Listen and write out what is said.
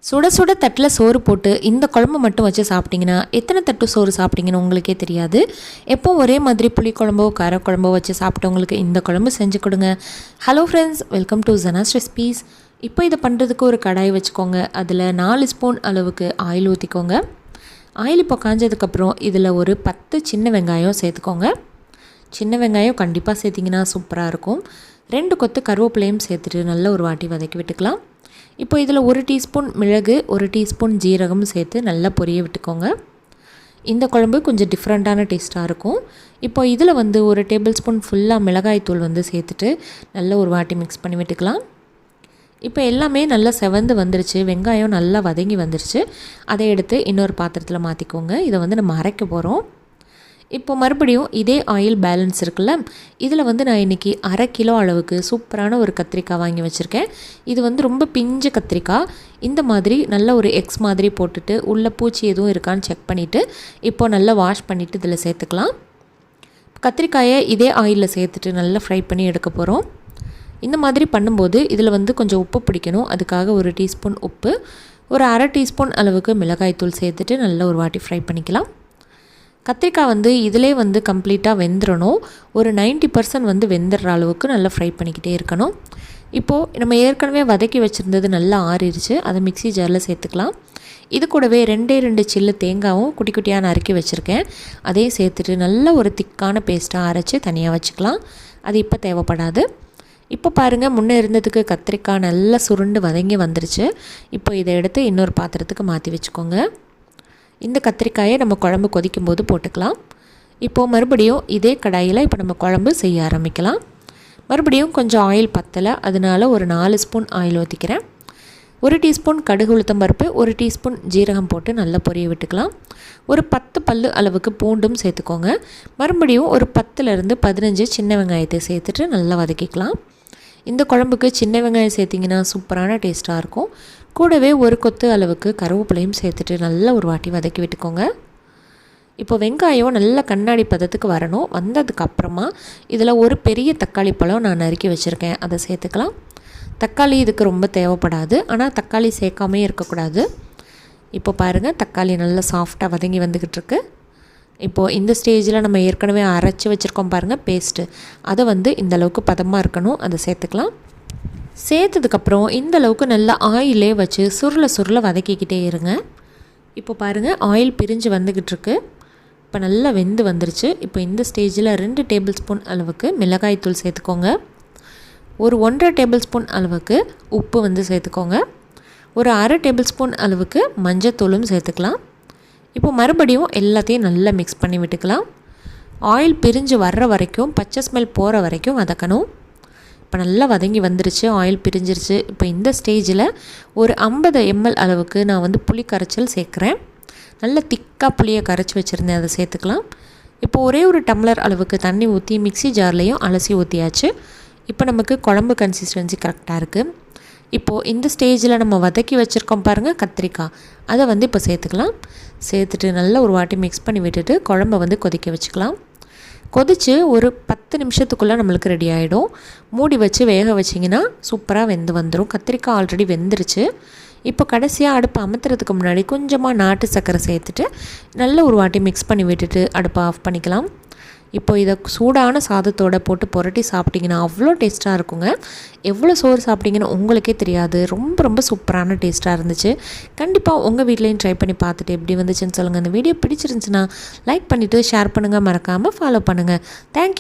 சுட சுட தட்டில் சோறு போட்டு இந்த குழம்பு மட்டும் வச்சு சாப்பிட்டிங்கன்னா எத்தனை தட்டு சோறு சாப்பிட்டீங்கன்னு உங்களுக்கே தெரியாது. எப்போ ஒரே மாதிரி புளிக்குழம்போ காரக்குழம்போ வச்சு சாப்பிட்டவங்களுக்கு இந்த குழம்பு செஞ்சு கொடுங்க. Hello friends, welcome to Janas recipes. இப்போ இதை பண்ணுறதுக்கு ஒரு கடாய் வச்சுக்கோங்க. அதில் 4 ஸ்பூன் அளவுக்கு ஆயில் ஊற்றிக்கோங்க. ஆயில் இப்போ காஞ்சதுக்கப்புறம் இதில் ஒரு 10 சின்ன வெங்காயம் சேர்த்துக்கோங்க. சின்ன வெங்காயம் கண்டிப்பாக சேர்த்திங்கன்னா சூப்பராக இருக்கும். 2 கொத்து கருவேப்பிலையும் சேர்த்துட்டு நல்ல ஒரு வாட்டி வதக்கி விட்டுக்கலாம். இப்போ இதில் 1 டீஸ்பூன் மிளகு, 1 டீஸ்பூன் ஜீரகம் சேர்த்து நல்லா பொரிய விட்டுக்கோங்க. இந்த குழம்பு கொஞ்சம் டிஃப்ரெண்ட்டான டேஸ்ட்டாக இருக்கும். இப்போ இதில் 1 டேபிள் ஸ்பூன் ஃபுல்லாக மிளகாய்த்தூள் சேர்த்துட்டு நல்ல ஒரு வாட்டி மிக்ஸ் பண்ணி விட்டுக்கலாம். இப்போ எல்லாமே நல்லா செவந்து வந்துருச்சு, வெங்காயம் நல்லா வதங்கி வந்துருச்சு. அதை எடுத்து இன்னொரு பாத்திரத்தில் மாற்றிக்கோங்க. இதை நம்ம அரைக்க போகிறோம். இப்போ மறுபடியும் இதே ஆயில் பேலன்ஸ் இருக்குல்ல, இதில் நான் இன்றைக்கி 1/2 கிலோ அளவுக்கு சூப்பரான ஒரு கத்திரிக்காய் வாங்கி வச்சுருக்கேன். இது ரொம்ப பிஞ்சு கத்திரிக்காய். இந்த மாதிரி நல்ல ஒரு எக்ஸ் மாதிரி போட்டுட்டு உள்ளே பூச்சி எதுவும் இருக்கான்னு செக் பண்ணிவிட்டு இப்போ நல்லா வாஷ் பண்ணிவிட்டு இதில் சேர்த்துக்கலாம். கத்திரிக்காயை இதே ஆயிலில் சேர்த்துட்டு நல்லா ஃப்ரை பண்ணி எடுக்க போகிறோம். இந்த மாதிரி பண்ணும்போது இதில் கொஞ்சம் உப்பு பிடிக்கணும். அதுக்காக 1 டீஸ்பூன் உப்பு, ஒரு 1/2 டீஸ்பூன் அளவுக்கு மிளகாய்த்தூள் சேர்த்துட்டு நல்லா ஒரு வாட்டி ஃப்ரை பண்ணிக்கலாம். கத்திரிக்காய் இதிலே கம்ப்ளீட்டாக வெந்துடணும். ஒரு 90% வெந்துடுற அளவுக்கு நல்லா ஃப்ரை பண்ணிக்கிட்டே இருக்கணும். இப்போது நம்ம ஏற்கனவே வதக்கி வச்சுருந்தது நல்லா ஆறிடுச்சு. அதை மிக்ஸி ஜாரில் சேர்த்துக்கலாம். இது கூடவே 2 சில்லு தேங்காயும் குட்டி குட்டியாக நறுக்கி வச்சுருக்கேன். அதையும் சேர்த்துட்டு நல்ல ஒரு திக்கான பேஸ்ட்டாக அரைச்சி தனியாக வச்சுக்கலாம். அது இப்போ தேவைப்படாது. இப்போ பாருங்கள், முன்னே இருந்ததுக்கு கத்திரிக்காய் நல்லா சுருண்டு வதங்கி வந்துருச்சு. இப்போ இதை எடுத்து இன்னொரு பாத்திரத்துக்கு மாற்றி வச்சுக்கோங்க. இந்த கத்திரிக்காயை நம்ம குழம்பு கொதிக்கும் போது போட்டுக்கலாம். இப்போது மறுபடியும் இதே கடாயில் இப்போ நம்ம குழம்பு செய்ய ஆரம்பிக்கலாம். மறுபடியும் கொஞ்சம் ஆயில் பத்தலை, அதனால் ஒரு 4 ஸ்பூன் ஆயில் ஊற்றிக்கிறேன். 1 டீஸ்பூன் கடுகு உளுத்தம் பருப்பு, 1 டீஸ்பூன் ஜீரகம் போட்டு நல்லா பொரிய விட்டுக்கலாம். ஒரு 10 பல்லு அளவுக்கு பூண்டும் சேர்த்துக்கோங்க. மறுபடியும் ஒரு 10லேருந்து 15 சின்ன வெங்காயத்தை சேர்த்துட்டு நல்லா வதக்கிக்கலாம். இந்த குழம்புக்கு சின்ன வெங்காயம் சேர்த்திங்கன்னா சூப்பரான டேஸ்ட்டாக இருக்கும். கூடவே 1 கொத்து அளவுக்கு கருவேப்பிலையும் சேர்த்துட்டு நல்லா ஒரு வாட்டி வதக்கி விட்டுக்கோங்க. இப்போ வெங்காயம் நல்லா கண்ணாடி பதத்துக்கு வரணும். வந்ததுக்கப்புறமா இதில் ஒரு பெரிய தக்காளி பழம் நான் நறுக்கி வச்சுருக்கேன், அதை சேர்த்துக்கலாம். தக்காளி இதுக்கு ரொம்ப தேவைப்படாது, ஆனால் தக்காளி சேர்க்காமே இருக்கக்கூடாது. இப்போ பாருங்கள், தக்காளி நல்லா சாஃப்டாக வதங்கி வந்துக்கிட்டுருக்கு. இப்போது இந்த ஸ்டேஜில் நம்ம ஏற்கனவே அரைச்சி வச்சுருக்கோம் பாருங்கள் பேஸ்ட்டு, அதை இந்த அளவுக்கு பதமாக இருக்கணும். அதை சேர்த்துக்கலாம். சேர்த்ததுக்கப்புறம் இந்த அளவுக்கு நல்லா ஆயிலே வச்சு சுருள வதக்கிக்கிட்டே இருங்க. இப்போ பாருங்கள், ஆயில் பிரிஞ்சு வந்துக்கிட்டுருக்கு. இப்போ நல்லா வெந்து வந்துருச்சு. இப்போ இந்த ஸ்டேஜில் 2 டேபிள் ஸ்பூன் அளவுக்கு மிளகாய்த்தூள் சேர்த்துக்கோங்க. ஒரு 1.5 டேபிள் ஸ்பூன் அளவுக்கு உப்பு சேர்த்துக்கோங்க. ஒரு 1/2 டேபிள் ஸ்பூன் அளவுக்கு மஞ்சத்தூளும் சேர்த்துக்கலாம். இப்போ மறுபடியும் எல்லாத்தையும் நல்லா மிக்ஸ் பண்ணி விட்டுக்கலாம். ஆயில் பிரிஞ்சு வர்ற வரைக்கும், பச்சை ஸ்மெல் போகிற வரைக்கும் வதக்கணும். இப்போ நல்லா வதங்கி வந்துருச்சு, ஆயில் பிரிஞ்சிருச்சு. இப்போ இந்த ஸ்டேஜில் ஒரு 50 ml அளவுக்கு நான் புளி கரைச்சல் சேர்க்குறேன். நல்ல திக்காக புளியை கரைச்சி வச்சுருந்தேன், அதை சேர்த்துக்கலாம். இப்போ ஒரே ஒரு டம்ளர் அளவுக்கு தண்ணி ஊற்றி மிக்ஸி ஜார்லேயும் அலசி ஊற்றியாச்சு. இப்போ நமக்கு குழம்பு கன்சிஸ்டன்சி கரெக்டாக இருக்குது. இப்போது இந்த ஸ்டேஜில் நம்ம வதக்கி வச்சுருக்கோம் பாருங்கள் கத்திரிக்காய், அதை இப்போ சேர்த்துக்கலாம். சேர்த்துட்டு நல்லா ஒரு வாட்டி மிக்ஸ் பண்ணி விட்டுட்டு குழம்பை கொதிக்க வச்சுக்கலாம். கொதித்து ஒரு 10 நிமிஷத்துக்குள்ளே நம்மளுக்கு ரெடி ஆகிடும். மூடி வச்சு வேக வச்சிங்கன்னா சூப்பராக வெந்து வந்துடும். கத்திரிக்காய் ஆல்ரெடி வெந்துருச்சு. இப்போ கடைசியாக அடுப்பை அமர்த்துறதுக்கு முன்னாடி கொஞ்சமாக நாட்டு சர்க்கரை சேர்த்துட்டு நல்ல ஒரு வாட்டி மிக்ஸ் பண்ணி விட்டுட்டு அடுப்பை ஆஃப் பண்ணிக்கலாம். இப்போ இதை சூடான சாதத்தோடு போட்டு புரட்டி சாப்பிட்டிங்கன்னா அவ்வளோ டேஸ்ட்டாக இருக்குங்க. எவ்வளோ சோறு சாப்பிட்டிங்கன்னு உங்களுக்கே தெரியாது. ரொம்ப சூப்பரான டேஸ்ட்டாக இருந்துச்சு. கண்டிப்பாக உங்கள் வீட்லேயும் ட்ரை பண்ணி பார்த்துட்டு எப்படி வந்துச்சுன்னு சொல்லுங்கள். அந்த வீடியோ பிடிச்சிருந்துச்சுன்னா லைக் பண்ணிவிட்டு ஷேர் பண்ணுங்கள், மறக்காமல் ஃபாலோ பண்ணுங்கள். தேங்க்யூ.